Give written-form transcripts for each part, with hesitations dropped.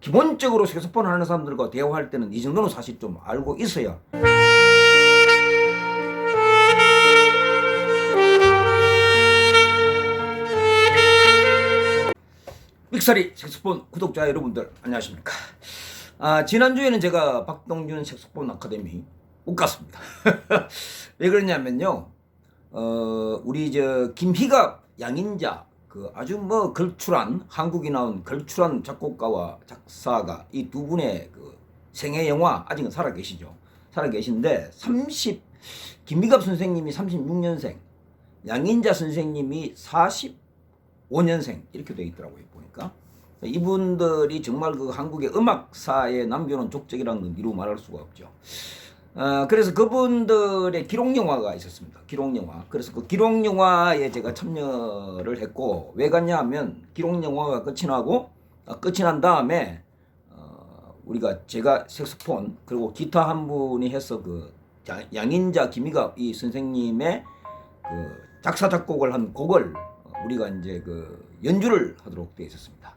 기본적으로 색소폰 하는 사람들과 대화할 때는 이 정도는 사실 좀 알고 있어야. 삑사리 색소폰 구독자 여러분들 안녕하십니까. 지난주에는 제가 박동준 색소폰 아카데미 못 갔습니다. 왜 그러냐면요, 우리 김희갑 양인자 그 아주 뭐 걸출한, 한국이 나온 걸출한 작곡가와 작사가 이 두 분의 그 생애 영화 아직은 살아계시죠. 살아계신데 김희갑 선생님이 36년생, 양인자 선생님이 45년생 이렇게 되어 있더라고요. 보니까 이분들이 정말 그 한국의 음악사에 남겨놓은 족적이라는 건 이루 말할 수가 없죠. 그래서 그분들의 기록영화가 있었습니다. 기록영화. 그래서 그 기록영화에 제가 참여를 했고, 왜 갔냐 하면 기록영화가 끝이 난 다음에 제가 색소폰 그리고 기타 한 분이 해서 그 양인자 김희갑 이 선생님의 그 작사 작곡을 한 곡을 우리가 이제 그 연주를 하도록 되어 있었습니다.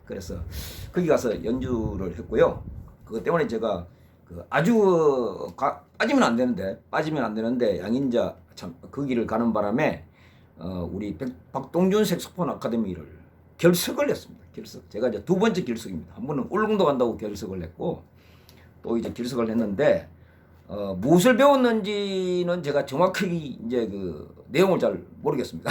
그래서 거기 가서 연주를 했고요. 그것 때문에 제가 그 아주 빠지면 안 되는데 양인자 참 그 길을 가는 바람에 우리 박동준 색소폰 아카데미를 결석을 했습니다. 제가 이제 두 번째 결석입니다. 한 번은 울릉도 간다고 결석을 했고, 또 이제 결석을 했는데 무엇을 배웠는지는 제가 정확히 이제 그 내용을 잘 모르겠습니다.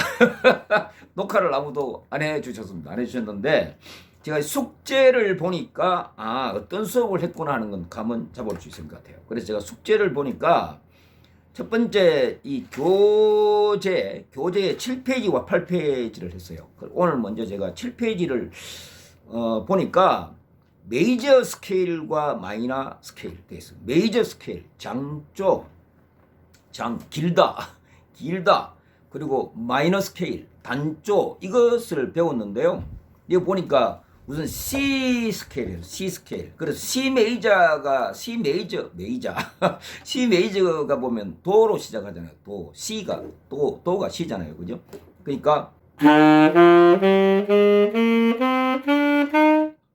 녹화를 아무도 안 해주셨는데 제가 숙제를 보니까 어떤 수업을 했구나 하는 건 감은 잡을 수 있을 것 같아요. 그래서 제가 숙제를 보니까 첫 번째 이 교재의 7페이지와 8페이지를 했어요. 오늘 먼저 제가 7페이지를 보니까 메이저 스케일과 마이너 스케일 되어 있어요. 메이저 스케일, 장조, 길다. 그리고 마이너 스케일, 단조, 이것을 배웠는데요. 여기 보니까 우선 C 스케일이에요. C 스케일. 그래서 C 메이저가 보면 도로 시작하잖아요. C가 도가 C잖아요. 그죠? 그러니까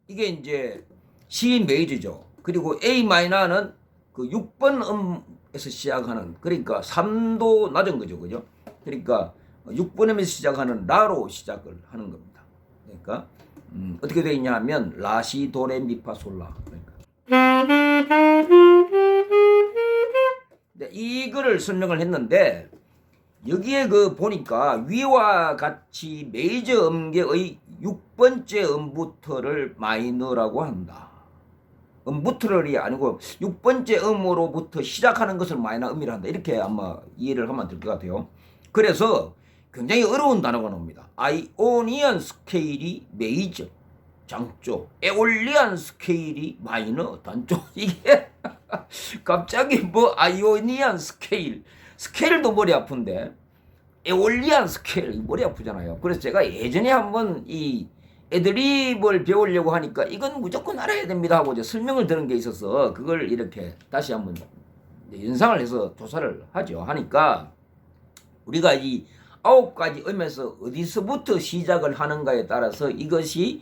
이게 이제 C 메이저죠. 그리고 A 마이너는 그 6번 음에서 시작하는, 그러니까 3도 낮은 거죠. 그죠? 그러니까 6번 음에서 시작하는 라로 시작을 하는 겁니다. 그러니까 어떻게 되어 있냐 하면 라시 도레미파솔라. 네, 이거를 설명을 했는데 여기에 그 보니까 위와 같이 메이저 음계의 6번째 음부터를 마이너라고 한다. 음부터럴이 아니고 6번째 음으로부터 시작하는 것을 마이너 음이라 한다. 이렇게 아마 이해를 하면 될 것 같아요. 그래서 굉장히 어려운 단어가 나옵니다. 아이오니안 스케일이 메이저, 장조, 에올리안 스케일이 마이너, 단조. 이게 갑자기 뭐 아이오니안 스케일도 머리 아픈데 에올리안 스케일 머리 아프잖아요. 그래서 제가 예전에 한번 이 애드립을 배우려고 하니까 이건 무조건 알아야 됩니다 하고 이제 설명을 들은 게 있어서 그걸 이렇게 다시 한번 연상을 해서 조사를 하니까 우리가 이 9가지 음에서 어디서부터 시작을 하는가에 따라서 이것이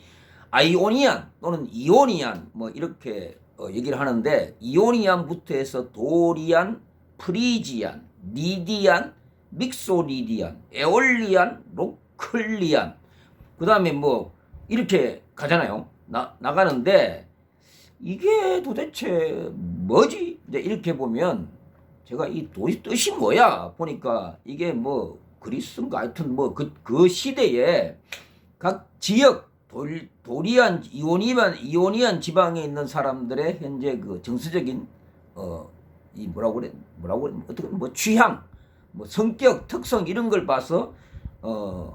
아이오니안 또는 이오니안 뭐 이렇게 얘기를 하는데, 이오니안부터 해서 도리안, 프리지안, 리디안, 믹소리디안, 에올리안, 로클리안, 그 다음에 뭐 이렇게 가잖아요. 나가는데 이게 도대체 뭐지? 이제 이렇게 보면 제가 이 뜻이 뭐야 보니까 이게 뭐 그리스인가 하여튼 뭐 그 시대에 각 지역 도리안 이오니안 지방에 있는 사람들의 현재 그 정서적인 이 뭐라고 어떻게 뭐 취향, 뭐 성격, 특성 이런 걸 봐서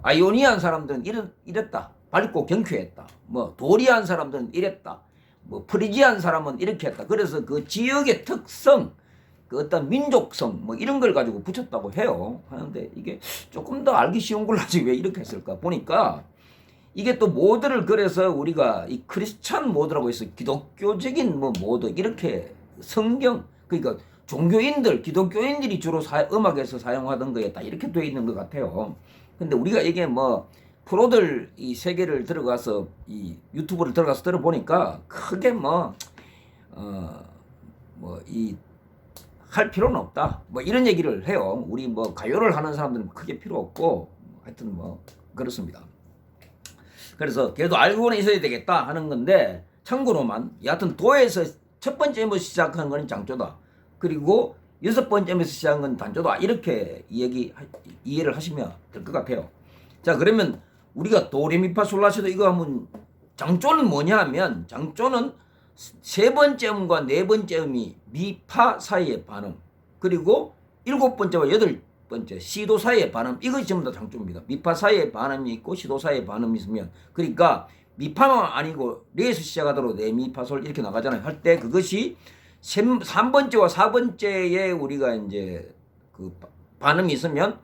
아이오니안 사람들은 이랬다. 밝고 경쾌했다. 뭐 도리안 사람들은 이랬다. 뭐 프리지안 사람은 이렇게 했다. 그래서 그 지역의 특성, 그 어떤 민족성 뭐 이런 걸 가지고 붙였다고 해요. 하는데 이게 조금 더 알기 쉬운 걸로 하지 왜 이렇게 했을까 보니까 이게 또 모드를 그래서 우리가 이 크리스찬 모드라고 해서 기독교적인 뭐 모드 이렇게 성경 그러니까 종교인들 기독교인들이 주로 음악에서 사용하던 거에 딱 이렇게 돼 있는 것 같아요. 근데 우리가 이게 뭐 프로들 이 세계를 들어가서 이 유튜브를 들어가서 들어보니까 크게 이 할 필요는 없다. 뭐 이런 얘기를 해요. 우리 뭐 가요를 하는 사람들은 크게 필요 없고 하여튼 뭐 그렇습니다. 그래서 걔도 알고는 있어야 되겠다 하는 건데 참고로만 여하튼 도에서 첫 번째부터 시작한 거는 장조다. 그리고 여섯 번째부터 시작한 건 단조다. 이렇게 이해를 하시면 될 것 같아요. 자 그러면 우리가 도레미파솔라시도 이거 하면 장조는 뭐냐 하면 장조는 세 번째 음과 네 번째 음이 미파 사이의 반음 그리고 일곱 번째와 여덟 번째 시도 사이의 반음 이것이 전부 다 장조입니다. 미파 사이의 반음이 있고 시도 사이의 반음이 있으면 그러니까 미파만 아니고 레에서 시작하도록 레미파솔 이렇게 나가잖아요. 할 때 그것이 3번째와 4번째에 우리가 이제 그 반음이 있으면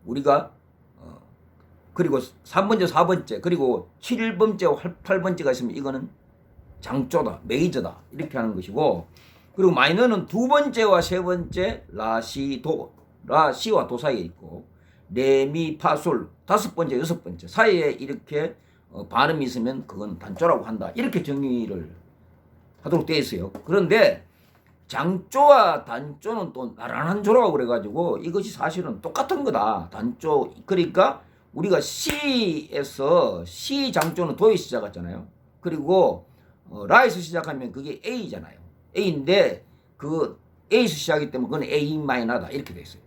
우리가 그리고 3번째 4번째 그리고 7번째와 8번째가 있으면 이거는 장조다 메이저다 이렇게 하는 것이고 그리고 마이너는 두 번째와 세 번째 라시도 라시와 도 사이에 있고 레미파솔 다섯 번째 여섯 번째 사이에 이렇게 반음이 있으면 그건 단조라고 한다 이렇게 정의를 하도록 되어 있어요. 그런데 장조와 단조는 또 나란한 조라고 그래가지고 이것이 사실은 똑같은 거다. 단조 그러니까 우리가 C에서 C 장조는 도에 시작했잖아요. 그리고 라에서 시작하면 그게 A잖아요. A인데 그 A에서 시작하기 때문에 그건 A 마이너다 이렇게 돼 있어요.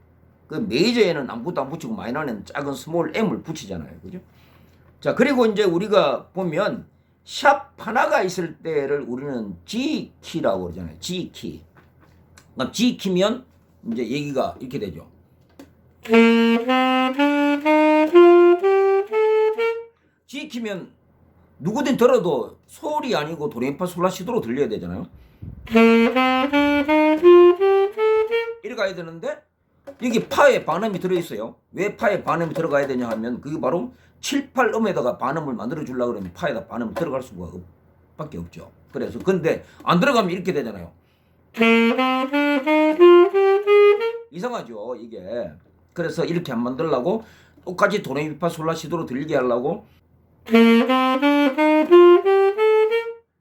그 메이저에는 아무것도 안 붙이고 마이너는 작은 스몰 M을 붙이잖아요. 그죠? 자 그리고 이제 우리가 보면 샵 하나가 있을 때를 우리는 G키라고 그러잖아요. G키. 그럼 G키면 이제 얘기가 이렇게 되죠. G키면 누구든 들어도 소리 아니고 도레미파솔라시도로 들려야 되잖아요. 이렇게 가야 되는데 여기 파에 반음이 들어있어요. 왜 파에 반음이 들어가야 되냐 하면 그게 바로 7, 8음에다가 반음을 만들어 주려고 그러면 파에다 반음이 들어갈 수가 밖에 없죠. 그래서 근데 안 들어가면 이렇게 되잖아요. 이상하죠 이게. 그래서 이렇게 안 만들려고 똑같이 도레미파솔라시도로 들리게 하려고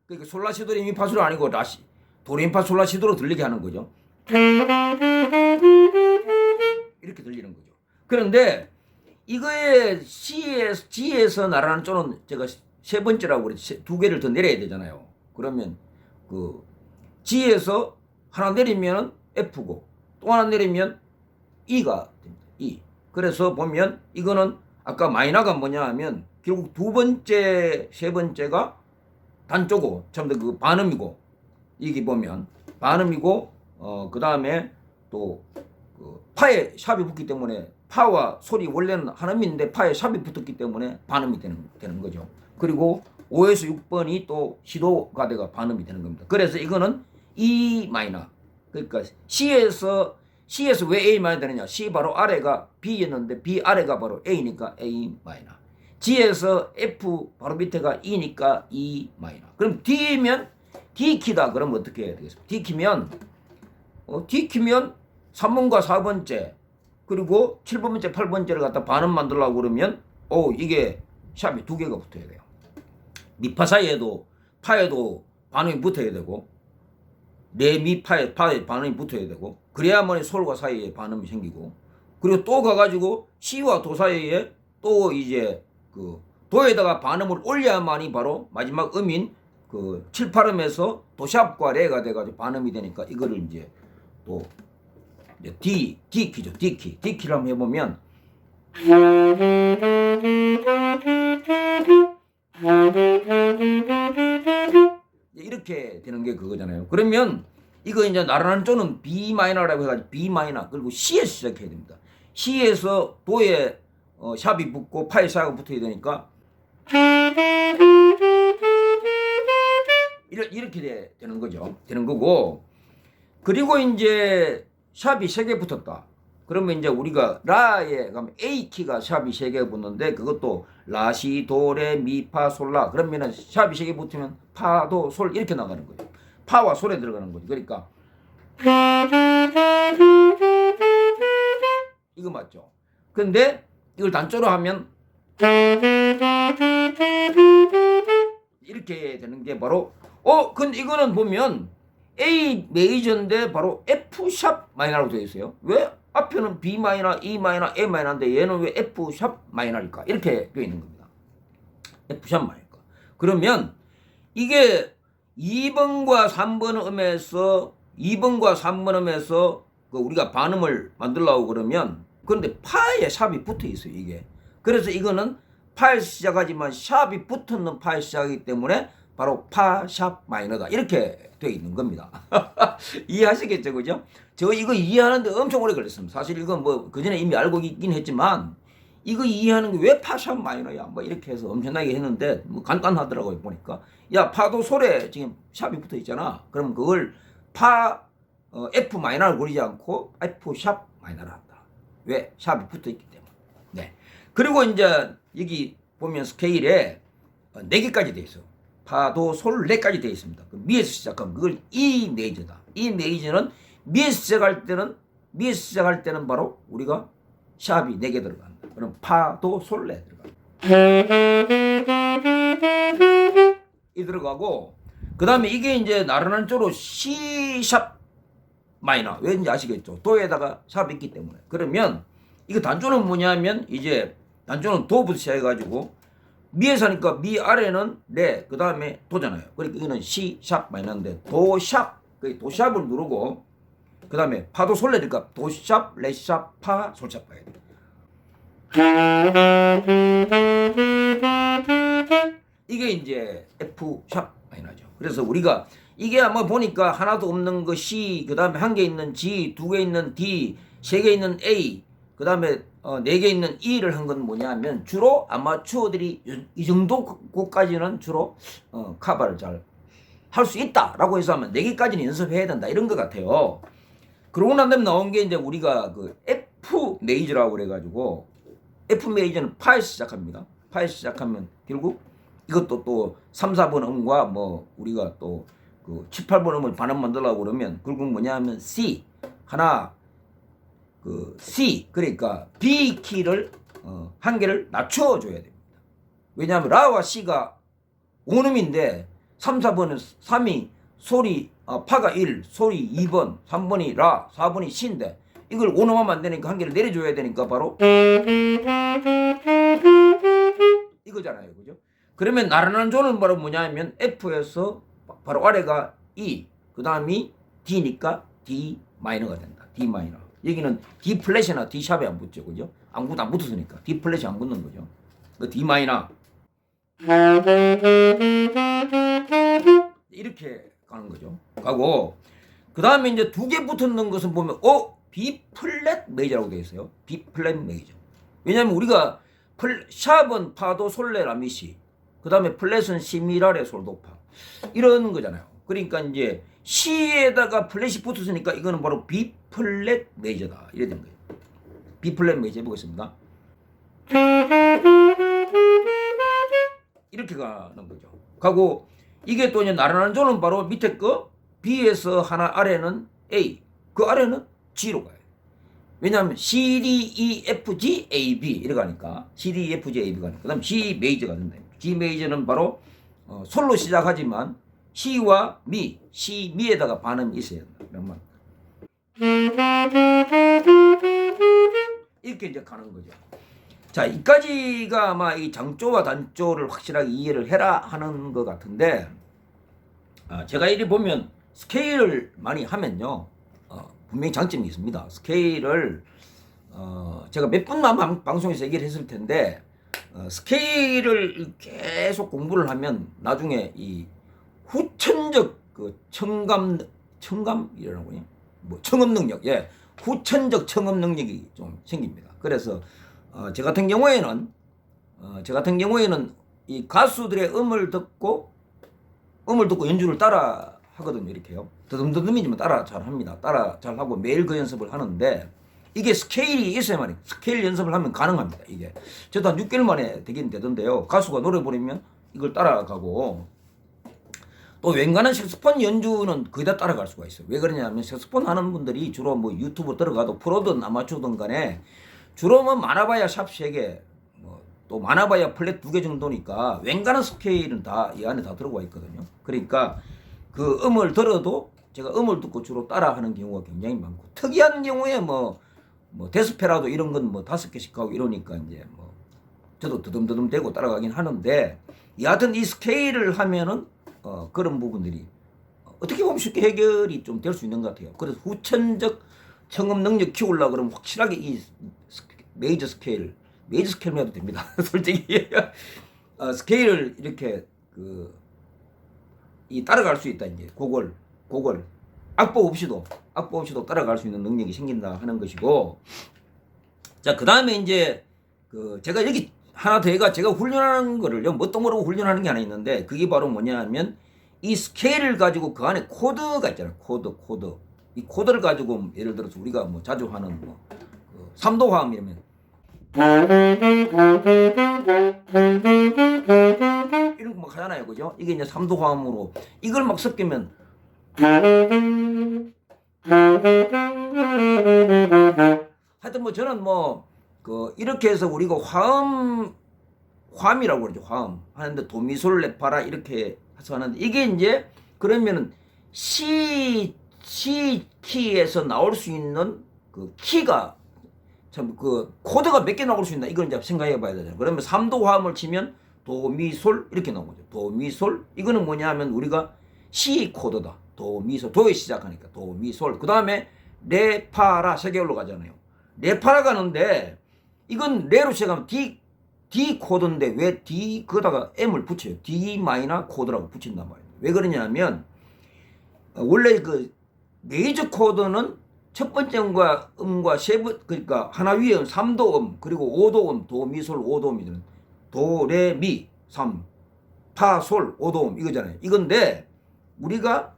그러니까 솔라시도 레미파솔이 아니고 도레미파솔라시도로 들리게 하는 거죠. 이렇게 들리는 거죠. 그런데 이거에 G에서 나라는 조는 제가 세 번째라고 그랬지 두 개를 더 내려야 되잖아요. 그러면 그 G에서 하나 내리면 F고 또 하나 내리면 E가 됩니다. E. 그래서 보면 이거는 아까 마이너가 뭐냐 하면 결국 두 번째 세 번째가 단조고 전부 그 반음이고 이게 보면 반음이고 그 다음에 또 그 파에 샵이 붙기 때문에 파와 소리 원래는 한 음인데 파에 샵이 붙었기 때문에 반음이 되는 거죠. 그리고 5에서 6번이 또 시도가 돼가 반음이 되는 겁니다. 그래서 이거는 E 마이너 그러니까 C에서 왜 A 마이너 되느냐 C 바로 아래가 B였는데 B 아래가 바로 A니까 A 마이너 G에서 F 바로 밑에가 E니까 E 마이너 그럼 D면 D키다 그러면 어떻게 해야 되겠습니까? D키면 3번과 4번째 그리고 7번째 8번째를 갖다 반음 만들려고 그러면 이게 샵이 두 개가 붙어야 돼요. 미파 사이에도 파에도 반음이 붙어야 되고 레미파에 반음이 붙어야 되고 그래야만 솔과 사이에 반음이 생기고 그리고 또 가가지고 C와 도 사이에 또 이제 그 도에다가 반음을 올려야만이 바로 마지막 음인 그 7, 8음에서 도샵과 레가 돼가지고 반음이 되니까 이거를 이제 또 이제 D키죠. D키를 한번 해보면 이렇게 되는 게 그거잖아요. 그러면 이거 이제 나란한 조는 B 마이너라고 해가지고 B 마이너 그리고 C에서 시작해야 됩니다. C에서 도에 샵이 붙고 파에 샵이 붙어야 되니까 이렇게 되는 거죠. 되는 거고 그리고 이제 샵이 3개 붙었다. 그러면 이제 우리가 라에 가면 A 키가 샵이 3개 붙는데 그것도 라, 시, 도, 레, 미, 파, 솔, 라. 그러면은 샵이 3개 붙으면 파, 도, 솔 이렇게 나가는 거예요. 파와 솔에 들어가는 거죠. 그러니까 이거 맞죠? 근데 이걸 단조로 하면 이렇게 되는 게 바로 근데 이거는 보면 A 메이저인데 바로 F 샵 마이너라고 되어 있어요. 왜? 앞에는 B 마이너, E 마이너, A 마이너인데 얘는 왜 F 샵 마이너일까? 이렇게 되어 있는 겁니다. F 샵 마이너일까? 그러면 이게 2번과 3번 음에서 그 우리가 반음을 만들려고 그러면 그런데 파에 샵이 붙어 있어요, 이게. 그래서 이거는 파에 시작하지만 샵이 붙는 파에 시작이기 때문에 바로 파, 샵, 마이너다. 이렇게 되어 있는 겁니다. 이해하시겠죠, 그죠? 저 이거 이해하는데 엄청 오래 걸렸습니다. 사실 이건 뭐 그전에 이미 알고 있긴 했지만 이거 이해하는 게 왜 파, 샵, 마이너야? 뭐 이렇게 해서 엄청나게 했는데 뭐 간단하더라고요, 보니까. 야, 파도 솔에 지금 샵이 붙어 있잖아. 그럼 그걸 파, F 마이너를 그리지 않고 F 샵 마이너를 한다. 왜? 샵이 붙어 있기 때문에. 네. 그리고 이제 여기 보면 스케일에 4개까지 되어 있어요. 파, 도, 솔, 레까지 되어 있습니다. 미에서 시작하면 그걸 E 메이저다. E 메이저는 미에서 시작할 때는 바로 우리가 샵이 4개 들어간다. 그럼 파, 도, 솔, 레 들어간다. 이 들어가고 그 다음에 이게 이제 나른한 쪽으로 C 샵 마이너. 왠지 아시겠죠? 도에다가 샵이 있기 때문에. 그러면 이거 단조는 뭐냐면 이제 단조는 도부터 시작해가지고 미에서 하니까 미 아래는 레, 그 다음에 도잖아요. 그러니까 이거는 C 샵 마이너인데 도 샵, 그 도 샵을 누르고 그 다음에 파도 솔 레니까 도 샵, 레 샵, 파, 솔 샵 가야 돼. 이게 이제 F 샵 마이너죠. 그래서 우리가 이게 아마 보니까 하나도 없는 거 C, 그 다음에 1개 있는 G, 2개 있는 D, 3개 있는 A, 그 다음에 4개 있는 E를 한 건 뭐냐면 주로 아마추어들이 이 정도 곡까지는 주로 커버를 잘 할 수 있다라고 해서 하면 4개까지는 연습해야 된다 이런 것 같아요. 그러고 난 다음에 나온 게 이제 우리가 그 F 메이저라고 그래가지고 F 메이저는 파에서 시작합니다. 파에서 시작하면 결국 이것도 또 3, 4번 음과 뭐 우리가 또 그 7, 8번 음을 반음 만들려고 그러면 결국 뭐냐 하면 C 하나 그 C 그러니까 B 키를 한 개를 낮춰줘야 됩니다. 왜냐하면 라와 C가 5음인데 3, 4번은 3이 소리 파가 1, 소리 2번, 3번이 라, 4번이 C인데 이걸 5음하면 안 되니까 한 개를 내려줘야 되니까 바로 이거잖아요, 그죠? 그러면 나른한 조는 바로 뭐냐면 F에서 바로 아래가 E, 그 다음이 D니까 D 마이너가 된다. D 마이너. 여기는 D 플랫이나 D 샵에 안 붙죠, 그죠? 아무것도 안 붙었으니까 D 플랫이 안 붙는 거죠. 그 D 마이너 이렇게 가는 거죠. 가고 그 다음에 이제 2개 붙는 것은 보면 B 플랫 메이저라고 되어 있어요. B 플랫 메이저. 왜냐하면 우리가 샵은 파도 솔레 라미시, 그 다음에 플랫은 시미라레 솔도파 이런 거잖아요. 그러니까 이제 C에다가 플랫이 붙었으니까 이거는 바로 B 플랫 메이저다 이래 된 거예요. B 플랫 메이저 해보겠습니다. 이렇게 가는 거죠. 가고 이게 또 이제 나른한 조는 바로 밑에 거 B에서 하나 아래는 A, 그 아래는 G로 가요. 왜냐하면 C, D, E, F, G, A, B 이렇게 가니까 C, D, E, F, G, A, B 가니까 그 다음 G 메이저가 된다. G 메이저는 바로 솔로 시작하지만 C와 미, C, 미에다가 반음이 있어야 된다. 그러면 이렇게 이제 가는 거죠. 자, 이까지가 아마 이 장조와 단조를 확실하게 이해를 해라 하는 것 같은데 제가 이리 보면 스케일을 많이 하면요 분명히 장점이 있습니다. 스케일을 제가 몇 분만 방송에서 얘기를 했을 텐데 스케일을 계속 공부를 하면 나중에 이 후천적 그 청감이라는 거요. 뭐 청음 능력, 예, 후천적 청음 능력이 좀 생깁니다. 그래서 제 같은 경우에는 이 가수들의 음을 듣고 연주를 따라 하거든요. 이렇게요. 더듬더듬이지만 따라 잘 합니다. 따라 잘 하고 매일 그 연습을 하는데 이게 스케일이 있어야만 스케일 연습을 하면 가능합니다. 이게 저도 한 6개월 만에 되긴 되던데요. 가수가 노래 부르면 이걸 따라가고 또 웬간한 색소폰 연주는 거의 다 따라갈 수가 있어요. 왜 그러냐면 색소폰 하는 분들이 주로 뭐 유튜브 들어가도 프로든 아마추어든 간에 주로 뭐 많아봐야 샵 3개 또 많아봐야 플랫 2개 정도니까 웬간한 스케일은 다 이 안에 다 들어가 있거든요. 그러니까 그 음을 들어도 제가 음을 듣고 주로 따라하는 경우가 굉장히 많고 특이한 경우에 뭐 데스페라도 이런 건 뭐 5개씩 하고 이러니까 이제 뭐 저도 드듬드듬 대고 따라가긴 하는데 여하튼 이 스케일을 하면은 그런 부분들이 어떻게 보면 쉽게 해결이 좀 될 수 있는 것 같아요. 그래서 후천적 청음 능력 키우려고 그러면 확실하게 이 메이저 스케일만 해도 됩니다. 솔직히 스케일을 이렇게 이 따라갈 수 있다 이제 그걸 악보 없이도 따라갈 수 있는 능력이 생긴다 하는 것이고 자 그 다음에 이제 제가 여기 하나 더 해가 제가 훈련하는 거를요 뭣도 모르고 훈련하는 게 하나 있는데 그게 바로 뭐냐면 이 스케일을 가지고 그 안에 코드가 있잖아요. 코드 이 코드를 가지고 예를 들어서 우리가 뭐 자주 하는 뭐 3도 화음 이러면 이런 거 막 하잖아요. 그죠? 이게 이제 3도 화음으로 이걸 막 섞이면 하여튼 뭐 저는 뭐 이렇게 해서 우리가 화음이라고 그러죠. 화음 하는데 도미솔 레파라 이렇게 해서 하는데 이게 이제 그러면은 C 키에서 나올 수 있는 그 키가 참 코드가 몇 개 나올 수 있나 이걸 이제 생각해 봐야 되잖아요. 그러면 3도 화음을 치면 도미솔 이렇게 나온 거죠. 도미솔 이거는 뭐냐면 우리가 C 코드다. 도미솔 도에 시작하니까 도미솔 그 다음에 레파라 3개 올라가잖아요. 레파라 가는데 이건 레로 시작하면 D 코드인데 왜 D 거다가 M을 붙여요. D 마이너 코드라고 붙인단 말이에요. 왜 그러냐면 원래 메이저 코드는 첫 번째 음과 그러니까 하나 위에 3도 그리고 5도 도미솔 5도음이잖아요. 도, 레, 미, 3, 파, 솔, 5도음 이거잖아요. 이건데 우리가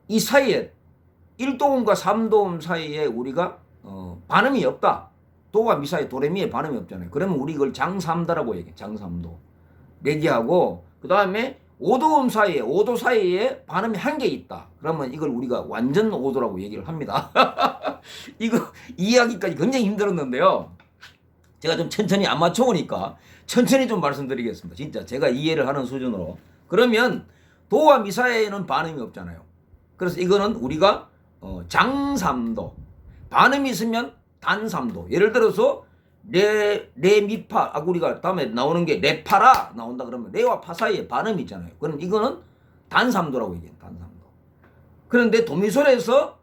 이 사이에 1도음과 3도음 사이에 우리가 반음이 없다. 도와 미 사이 도레미에 반음이 없잖아요. 그러면 우리 이걸 장3도라고 얘기해. 장3도 얘기하고 그 다음에 5도음 사이에 5도 사이에 반음이 한 개 있다. 그러면 이걸 우리가 완전 5도라고 얘기를 합니다. 이거 이해하기까지 굉장히 힘들었는데요. 제가 좀 천천히 아마추어니까 천천히 좀 말씀드리겠습니다. 진짜 제가 이해를 하는 수준으로. 그러면 도와 미 사이에는 반음이 없잖아요. 그래서 이거는 우리가 장3도 반음이 있으면 단3도 예를 들어서 레미파 우리가 다음에 나오는 게 레파라 나온다 그러면 레와 파 사이에 반음이 있잖아요. 그럼 이거는 단3도라고 얘기해요. 단3도. 그런데 도미솔에서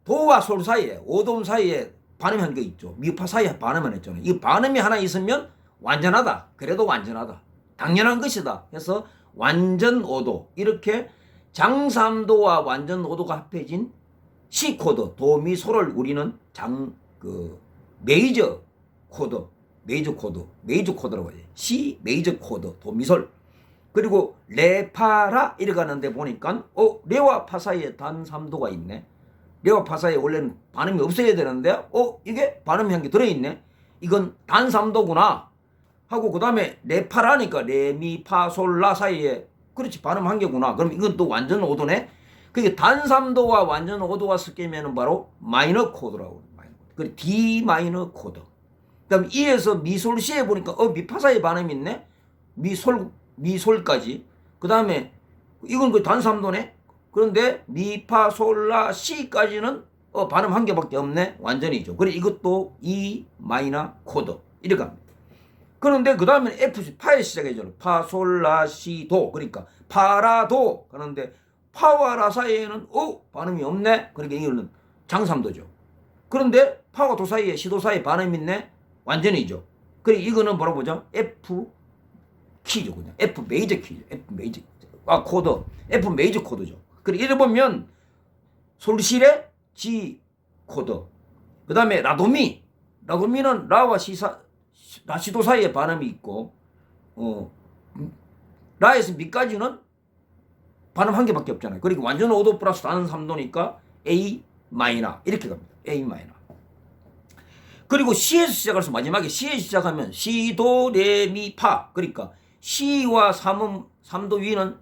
도와 솔 사이에 5도음 사이에 반음이 한 개 있죠. 미파 사이에 반음을 했잖아요. 이 반음이 하나 있으면 완전하다. 그래도 완전하다. 당연한 것이다. 해서 완전 5도 이렇게 장3도와 완전 5도가 합해진 C 코드 도미솔을 우리는 메이저 코드라고 해요. C 메이저 코드 도미솔 그리고 레파라 이래 가는데 보니까 레와 파 사이에 단 3도가 있네. 레와 파 사이에 원래는 반음이 없어야 되는데 이게 반음이 한 개 들어있네. 이건 단 3도구나 하고 그 다음에 레파라니까 레미파솔라 사이에 그렇지 반음 한 개구나. 그럼 이건 또 완전 5도네. 그게 단 3도와 완전 5도가 섞이면 바로 마이너 코드라고. 그리고 D 마이너 코드. 그다음 E에서 미솔 C에 보니까 미파 사이에 반음이 있네. 미솔까지. 그다음에 이건 단 3도네. 그런데 미파 솔라 C까지는 반음 한 개밖에 없네. 완전이죠. 그래 이것도 E 마이너 코드. 이렇게 합니다. 그런데 그 다음에 F 파에 시작해죠. 파 솔라 시 도. 그러니까 파라도. 그런데 파와 라 사이에는 반음이 없네. 그러니까 이거는 장3도죠. 그런데 파와 도 사이에 시도 사이에 반음이 있네. 완전이죠. 그래 이거는 뭐라고 보죠? F 키죠. 그냥 F 메이저 키죠. F 메이저 코드. F 메이저 코드죠. 그래 이래 보면 솔시레 G 코드. 그 다음에 라도미는 라와 라시도 사이에 반음이 있고 라에서 미까지는 반음 한 개밖에 없잖아요. 그러니까 완전 5도 플러스 단 3도니까 A 마이너 이렇게 갑니다. A 마이너. 그리고 시에서 시작해서 마지막에 시에서 시작하면 시, 도, 레, 미, 파. 그러니까 시와 삼도 위는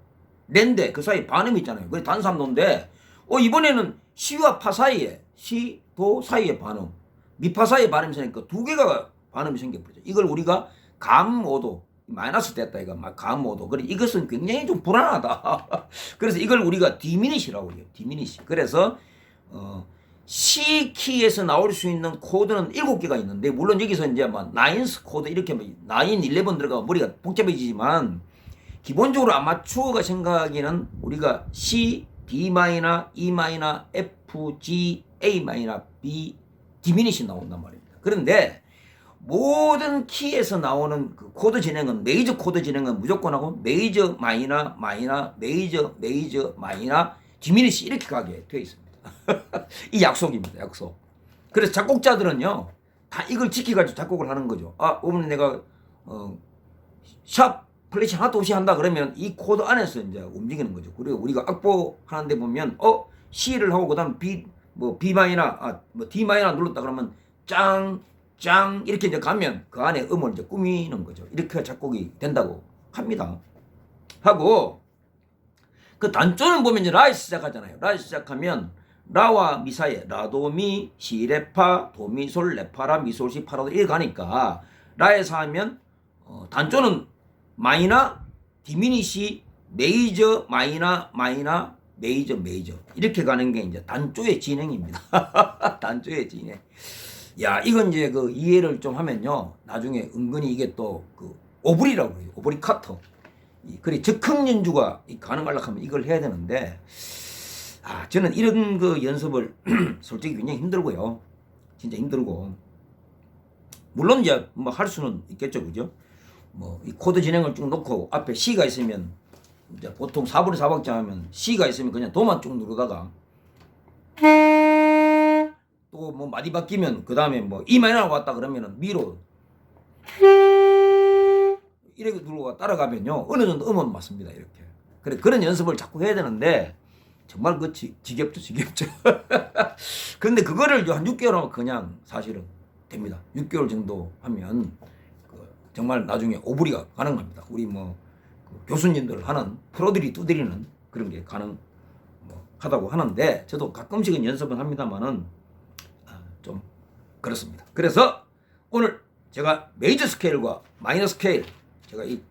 레인데 그 사이에 반음이 있잖아요. 그게 단삼도인데 이번에는 시와 파 사이에 시, 도 사이에 반음, 미파 사이에 반음이 생기니까 두 개가 반음이 생겨버리죠. 이걸 우리가 감오도 마이너스 됐다 이거 막 감오도. 그래 이것은 굉장히 좀 불안하다. 그래서 이걸 우리가 디미니시라고 해요. 디미니시. 그래서 C 키에서 나올 수 있는 코드는 7개가 있는데 물론 여기서 이제 뭐 나인스 코드 이렇게 9, 11 들어가면 머리가 복잡해지지만 기본적으로 아마추어가 생각하기에는 우리가 C, D 마이너, E 마이너, F, G, A 마이너, B 디미니시 나온단 말입니다. 그런데 모든 키에서 나오는 그 코드 진행은 메이저 코드 진행은 무조건 하고 메이저 마이너 마이너 메이저 마이너 디미니시 이렇게 가게 되어 있습니다. 이 약속입니다. 약속. 그래서 작곡자들은요 다 이걸 지켜가지고 작곡을 하는 거죠. 오늘 내가 샵 플래시 하나도 없이 한다 그러면 이 코드 안에서 이제 움직이는 거죠. 그리고 우리가 악보 하는데 보면 C를 하고 그다음 B 마이너 D 마이너 눌렀다 그러면 짱 이렇게 이제 가면 그 안에 음을 이제 꾸미는 거죠. 이렇게 작곡이 된다고 합니다. 하고 그 단조는 보면 이제 라에서 시작하잖아요. 라에서 시작하면 라와 미 사이에 라도미 시레파 도미솔 레파라 미솔시 파라도 이렇게 가니까 라에서 하면 단조는 마이너 디미니시 메이저 마이너 메이저 이렇게 가는 게 이제 단조의 진행입니다. 단조의 진행. 야, 이건 이제 그 이해를 좀 하면요. 나중에 은근히 이게 또 그 오브리라고 해요. 오브리 카터. 그래, 즉흥 연주가 가능하려고 하면 이걸 해야 되는데, 저는 이런 그 연습을 솔직히 굉장히 힘들고요. 진짜 힘들고. 물론 이제 뭐 할 수는 있겠죠. 그죠? 뭐 이 코드 진행을 쭉 놓고 앞에 C가 있으면 이제 보통 4분의 4박자 하면 C가 있으면 그냥 도만 쭉 누르다가 또 뭐 마디 바뀌면 그 다음에 뭐 E 마이너가 왔다 그러면은 미로 이렇게 누르고 따라가면요 어느 정도 음은 맞습니다. 이렇게. 그래 그런 연습을 자꾸 해야 되는데 정말 그 지겹죠. 근데 그거를 한 6개월 하면 그냥 사실은 됩니다. 6개월 정도 하면 정말 나중에 오브리가 가능합니다. 우리 뭐 교수님들 하는 프로들이 두드리는 그런 게 가능하다고 하는데 저도 가끔씩은 연습은 합니다만은 좀 그렇습니다. 그래서 오늘 제가 메이저 스케일과 마이너 스케일 제가 이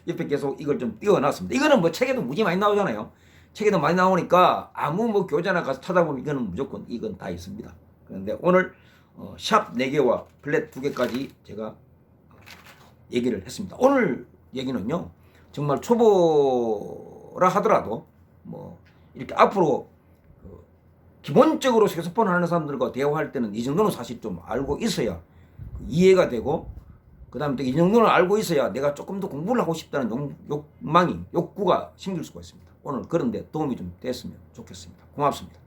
옆에 계속 이걸 좀 띄워놨습니다. 이거는 뭐 책에도 무지 많이 나오잖아요. 책에도 많이 나오니까 아무 뭐 교재나 가서 찾아보면 이거는 무조건 이건 다 있습니다. 그런데 오늘 샵 4개와 플랫 2개까지 제가 얘기를 했습니다. 오늘 얘기는요 정말 초보라 하더라도 뭐 이렇게 앞으로 기본적으로 색소폰을 하는 사람들과 대화할 때는 이 정도는 사실 좀 알고 있어야 이해가 되고 그 다음에 또 이 정도는 알고 있어야 내가 조금 더 공부를 하고 싶다는 욕구가 생길 수가 있습니다. 오늘 그런데 도움이 좀 됐으면 좋겠습니다. 고맙습니다.